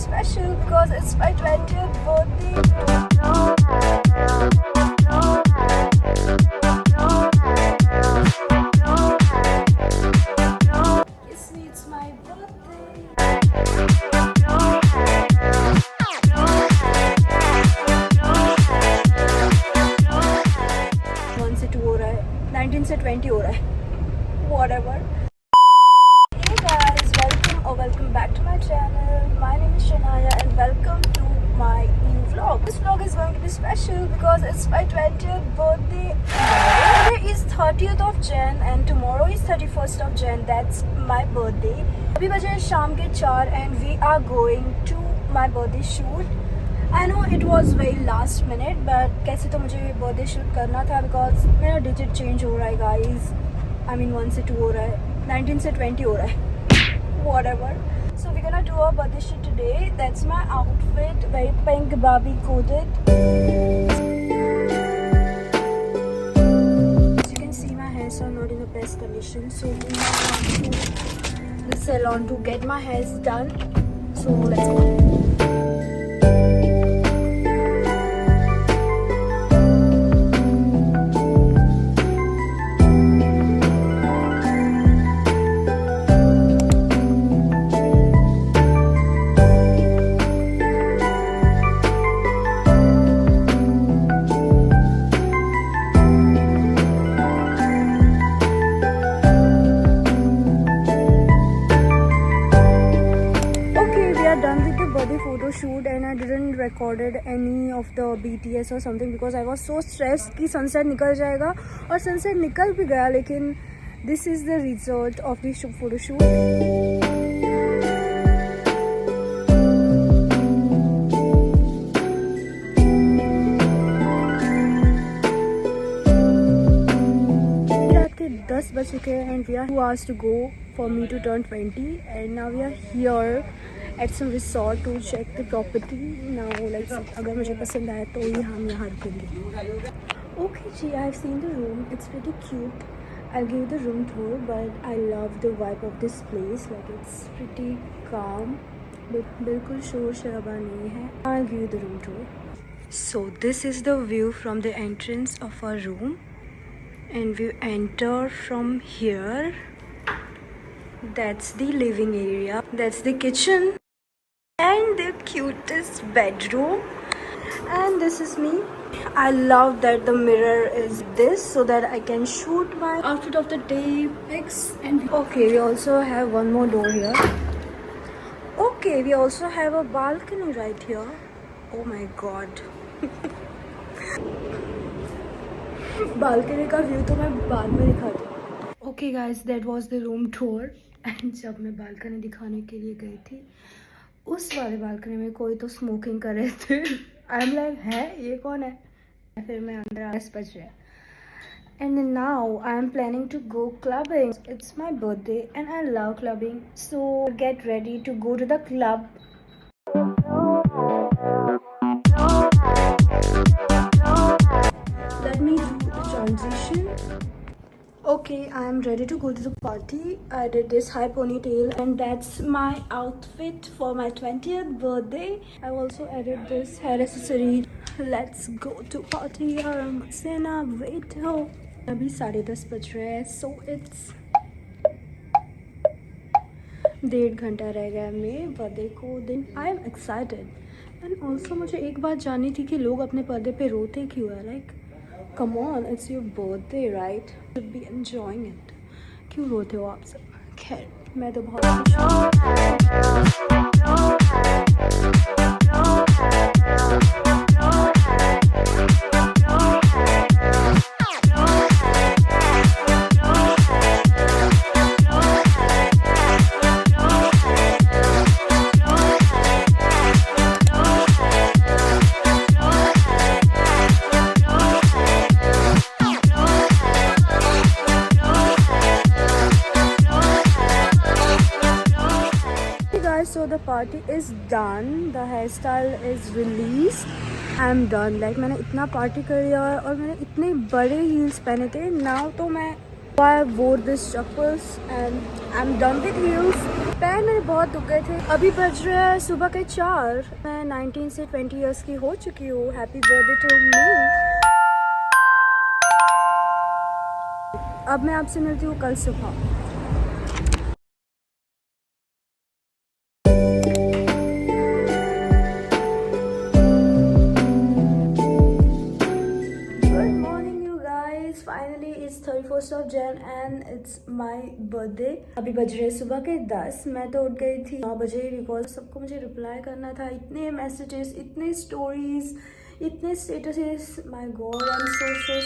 special because it's my 20th birthday. Yes, it's my birthday. 1 से 2 हो रहा है, 19 से 20 हो रहा है, whatever. Hey guys, welcome back to my channel. My name is Shanaya and welcome to my new vlog. This vlog is going to be special because it's my 20th birthday. Today is 30th of Jan and tomorrow is 31st of Jan. That's my birthday. अभी बजे हैं शाम के 4 and we are going to my birthday shoot. I know it was very last minute but कैसे तो मुझे birthday shoot करना था because मेरा digit change हो रहा है guys. I mean 1 से 2 हो रहा है, 19 से 20 हो रहा है, whatever. So we're gonna do our birthday shoot today. That's my outfit, very pink Barbie coded. As you can see, my hairs are not in the best condition, so we have gone to the salon to get my hairs done. So let's go. Photo shoot and I didn't recorded any of the BTS or something because I was so stressed कि sunset निकल जाएगा और sunset निकल भी गया, लेकिन this is the result of the photo shoot. रात के 10 बज चुके हैं and we are 2 hours to go for me to turn 20 and now we are here at some resort to check the property. Now let's see, अगर मुझे पसंद आया तो ही हम यहाँ रुकेंगे. Okay ji, I have seen the room. It's pretty cute. I'll give the room tour, but I love the vibe of this place. Like it's pretty calm. बिल्कुल शोर शराबा नहीं है. I'll give you the room tour. So this is the view from the entrance of our room, and we enter from here. That's the living area. That's the kitchen. And the cutest bedroom, and this is me. I love that the mirror is this so that I can shoot my outfit of the day pics. And okay, we also have one more door here. Okay, we also have a balcony right here. Oh my god. balcony का view तो मैं बाद में दिखाती हूँ. Okay guys, that was the room tour. And जब मैं balcony दिखाने के लिए गई थी, उस वाले बालकनी में कोई तो स्मोकिंग कर रहे थे. आई एम लाइक है ये कौन है. फिर मैं अंदर 10 बज रहा है. And now I am planning to go clubbing. It's my birthday and I love clubbing, so get ready to go to the club. Let me do the transition. Okay, I am ready to go to the party. I did this high ponytail and that's my outfit for my 20th birthday. I also added this hair accessory. Let's go to party. Sena, wait. अभी 10:30 बज रहे हैं, so it's 1.5 घंटा रह गया मेरे birthday को दिन. I am excited. And also मुझे एक बात जाननी थी कि लोग अपने बर्थडे पे रोते क्यों है. Like come on, it's your birthday, right? You should be enjoying it. क्यों रोते हो आप सब? खैर, मैं तो बहुत खुश हूँ. So the party is done, the hairstyle is released. I'm done. Like मैंने इतना पार्टी कर लिया और मैंने इतने बड़े heels पहने थे. Now तो मैं I wore this chappals and I'm done with heels. पैर मेरे बहुत दुख गए थे। अभी बज रहे हैं सुबह के 4। मैं 19 से 20 इयर्स की हो चुकी हूँ। Happy birthday to me. अब मैं आपसे मिलती हूँ कल सुबह। Finally it's 31st of Jan and it's my birthday. अभी बज रहे सुबह के 10। मैं तो उठ गई थी 9 बजे बिकॉज सबको मुझे रिप्लाई करना था। इतने मैसेजेस, इतने स्टोरीज, इतने statuses. My God, I am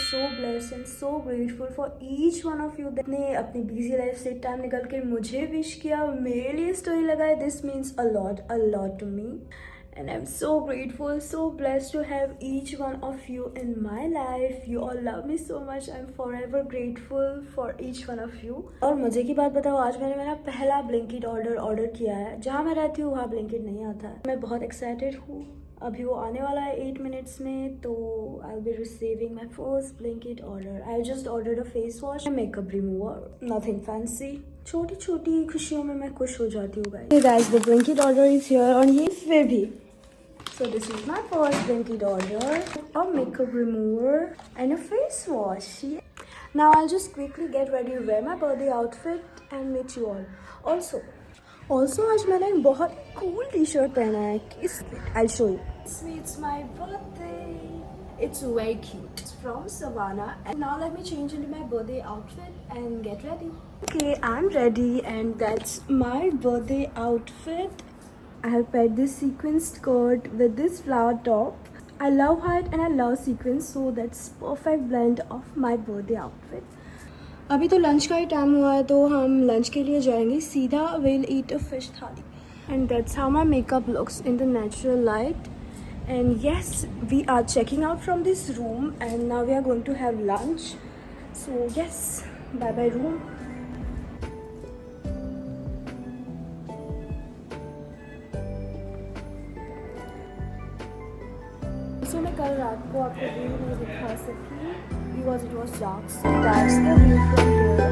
so blessed and so grateful for each one of you. ने अपनी बिजी लाइफ से टाइम निकल के मुझे विश किया, मेरे लिए स्टोरी लगाए। This means a lot to me. And I'm so grateful, so blessed to have each one of you in my life. You all love me so much. I'm forever grateful for each one of you. और मजे की बात बताओ, आज मैंने मेरा पहला Blinkit order किया है। जहाँ मैं रहती हूँ वहाँ ब्लिंकिट नहीं आता है। मैं बहुत एक्साइटेड हूँ। अभी वो आने वाला है 8 मिनट्स में, तो I'll be receiving my first Blinkit order. I just ordered a face wash and makeup remover. Nothing fancy. छोटी छोटी खुशियों में मैं खुश हो जाती हूँ guys. Hey guys, the Blinkit order is here. और ये फिर भी. So this is my first Blinkit order, a makeup remover and a face wash. Now I'll just quickly get ready to wear my birthday outfit and meet you all. Also आज मैंने एक बहुत cool t-shirt पहना है। I'll show you. It's my birthday. It's very cute. It's from Savannah. And now let me change into my birthday outfit and get ready. Okay, I'm ready and that's my birthday outfit. I have paired this sequin skirt with this flower top. I love height and I love sequins, so that's perfect blend of my birthday outfit. अभी तो lunch का ही time हुआ है, तो हम lunch के लिए जाएंगे सीधा। We'll eat a fish थाली. And that's how my makeup looks in the natural light. And yes, we are checking out from this room and now we are going to have lunch. So yes, bye bye room. So मैं कल रात को आपको view नहीं दिखा सकी because it was dark. So that's the view from here.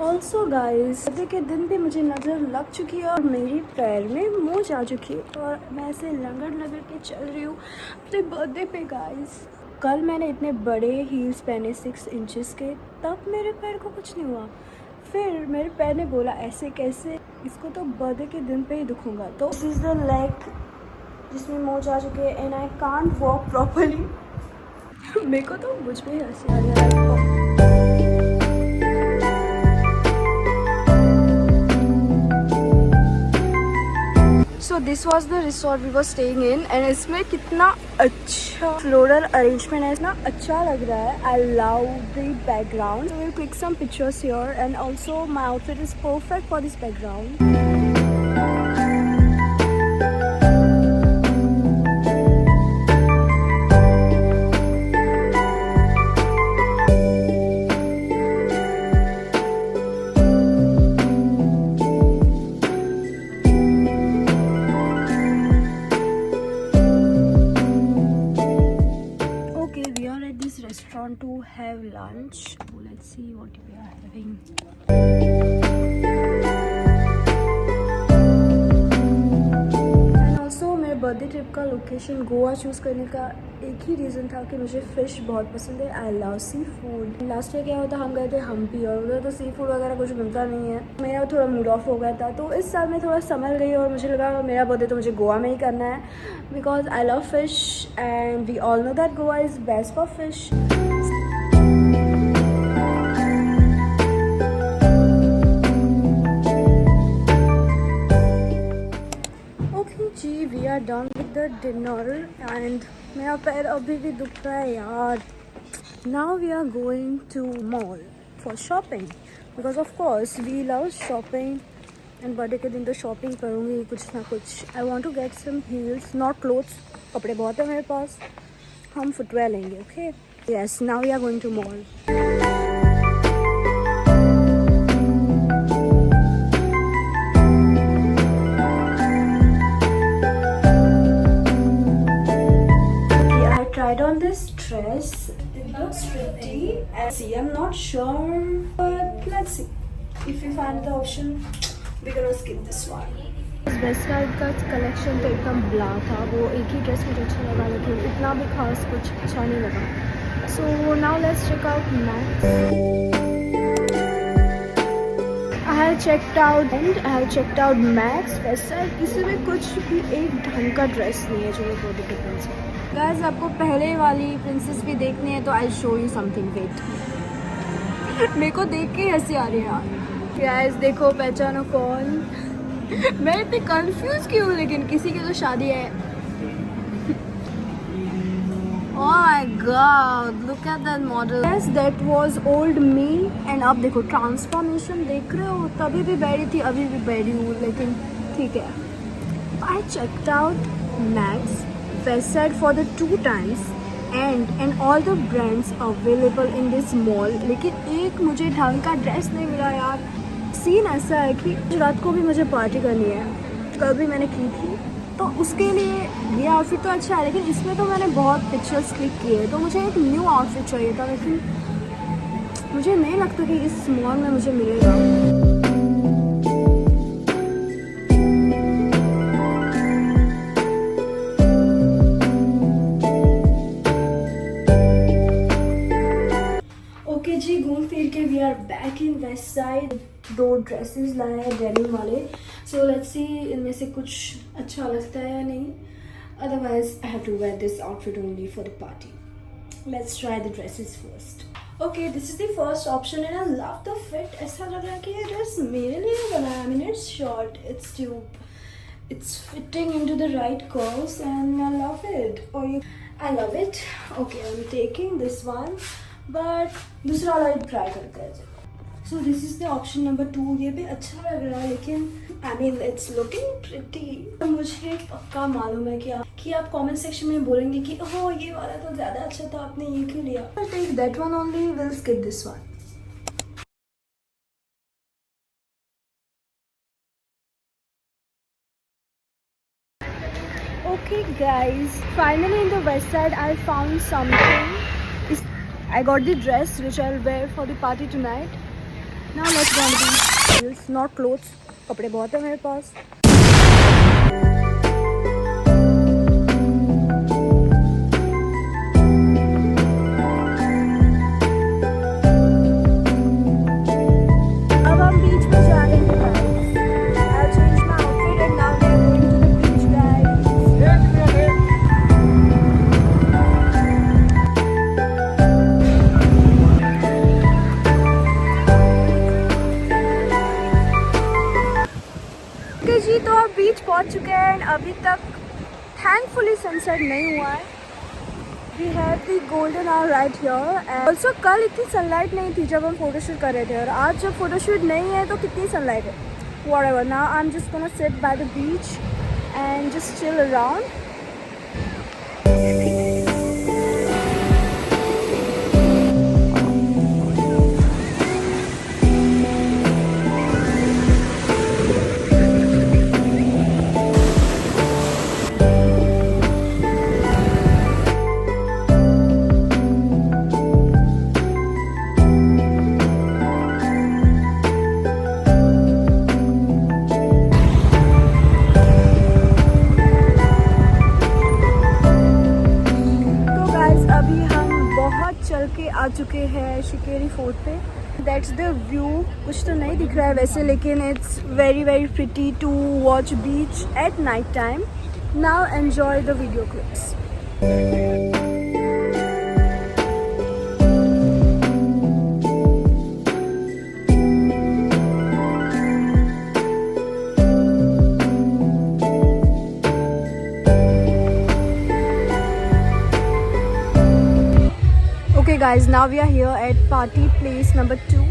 Also guys, birthday के दिन भी मुझे नज़र लग चुकी है और मेरी पैर में मोच आ चुकी है और मैं ऐसे लंगड़ के चल रही हूँ अपने बर्थडे पे गाइस। कल मैंने इतने बड़े हील्स पहने 6 इंचेस के, तब मेरे पैर को कुछ नहीं हुआ। फिर मेरे पैर ने बोला ऐसे कैसे, इसको तो बर्थडे के दिन पे ही दुखूंगा। तो दिस इज़ द लेग जिसमें मोच आ चुके हैं and I can't walk properly. मेरे को तो मुझ पे हंसी आ रही है। So this was the resort we were staying in and इसमें कितना अच्छा फ्लोरल अरेंजमेंट है, इतना अच्छा लग रहा है। I love the background. So we'll click some pictures here and also my outfit is perfect for this background. Restaurant to have lunch. So let's see what we are having. And also मेरे birthday trip का location Goa choose करने का एक ही reason था कि मुझे fish बहुत पसंद है। I love seafood. Last year क्या होता, हम गए थे हम्पी और उधर तो सी फूड वगैरह कुछ मिलता नहीं है। मेरा थोड़ा मूड ऑफ हो गया था, तो इस साल मैं थोड़ा संभल गई और मुझे लगा मेरा बर्थडे तो मुझे गोवा में ही करना है because I love fish and we all know that Goa is best for fish. जी we are done with the dinner and मेरा पैर अभी भी दुख रहा है यार। Now we are going to mall for shopping because of course we love shopping and birthday के दिन तो शॉपिंग करूँगी कुछ ना कुछ। I want to get some heels, not clothes. कपड़े बहुत है मेरे पास, हम फुटवेयर लेंगे। Okay yes, now we are going to mall. Tried on this dress. It looks pretty. And see, I'm not sure, but let's see. If we find the option, we're gonna skip this one. West side का collection तो एकदम ब्ला था, वो एक ही dress मुझे अच्छा लगा लेकिन इतना भी खास कुछ अच्छा नहीं लगा. So now let's check out Max. I have checked out Max Westside. इसमें कुछ भी एक ढंग का ड्रेस नहीं है जो मैं बहुत डिफरेंस है. गाइस आपको पहले वाली प्रिंसेस भी देखनी है तो I show you something. Wait, मेरे को देख के हंसी आ रही है यार. गाइस देखो, पहचानो कौन. मैं इतनी कंफ्यूज क्यों हूँ, लेकिन किसी की तो शादी है. Oh my God, look at that model. Yes, that was old me. And अब देखो ट्रांसफॉर्मेशन देख रहे हो. तभी भी बैठी थी, अभी भी बैठी हूँ, लेकिन ठीक है. I checked out Max West Side for the 2 times and all the brands available in this mall. लेकिन एक मुझे ढंग का ड्रेस नहीं मिला यार. सीन ऐसा है कि रात को भी मुझे पार्टी करनी है. कल भी मैंने की थी, तो उसके लिए ये आउटफिट तो अच्छा है, लेकिन इसमें तो मैंने बहुत पिक्चर्स क्लिक किए, तो मुझे एक न्यू आउटफिट चाहिए था, लेकिन मुझे नहीं लगता कि इस मॉल में मुझे मिलेगा. ओके जी, घूम फिर के we are back in Westside. 2 dresses लाए हैं डेनिम वाले. सो लेट्स सी इनमें से कुछ अच्छा लगता है या नहीं. Otherwise I have to wear this outfit only for the party. Let's try the dresses first. Okay, this is the first option and I love the fit. ऐसा लग रहा है कि ये ड्रेस मेरे लिए बना है. I mean it's short, it's tube, it's fitting into the right curves and I love it. I love it. Okay, I'm taking this one, but दूसरा वाला ट्राई करते हैं. So this is the option number 2. ये भी अच्छा लग रहा है, लेकिन I mean it's looking pretty. मुझे पक्का मालूम है कि आप comment section में बोलेंगे कि ओह ये वाला तो ज़्यादा अच्छा था, आपने ये क्यों लिया. I'll take that one only. We'll skip this one. Okay guys, finally in the west side I found something. I got the dress which I'll wear for the party tonight. Now let's go on the heels, not clothes. कपड़े बहुत है मेरे पास. अब हम बीच पे जा रहे हैं guys. I'll change my outfit and now we are going to the beach guys. जी तो अब बीच पहुंच चुके हैं एंड अभी तक थैंकफुली सनसेट नहीं हुआ है. We have the golden hour right here. And also कल इतनी सनलाइट नहीं थी जब हम फोटोशूट कर रहे थे, और आज जब फोटोशूट नहीं है तो कितनी सनलाइट है. Whatever, now I am just gonna sit by the beach and just chill around. चल के आ चुके हैं शिकेरी फोर्ट पे. That's the view. कुछ तो नहीं दिख रहा है वैसे, लेकिन it's very very pretty to watch beach at night time. Now enjoy the video clips. Okay guys, now we are here at party place number 2.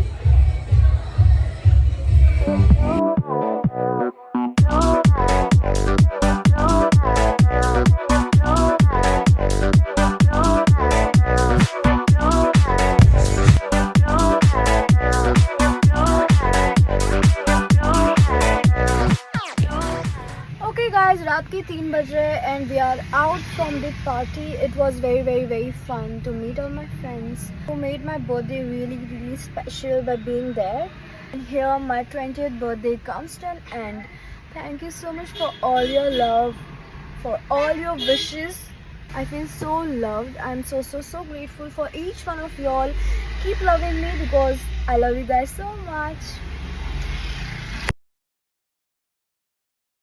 Guys, रात की 3 बज रहे and we are out from the party. It was very very very fun to meet all my friends who made my birthday really really special by being there. And here my 20th birthday comes to an end. Thank you so much for all your love, for all your wishes. I feel so loved. I'm so grateful for each one of y'all. Keep loving me because I love you guys so much.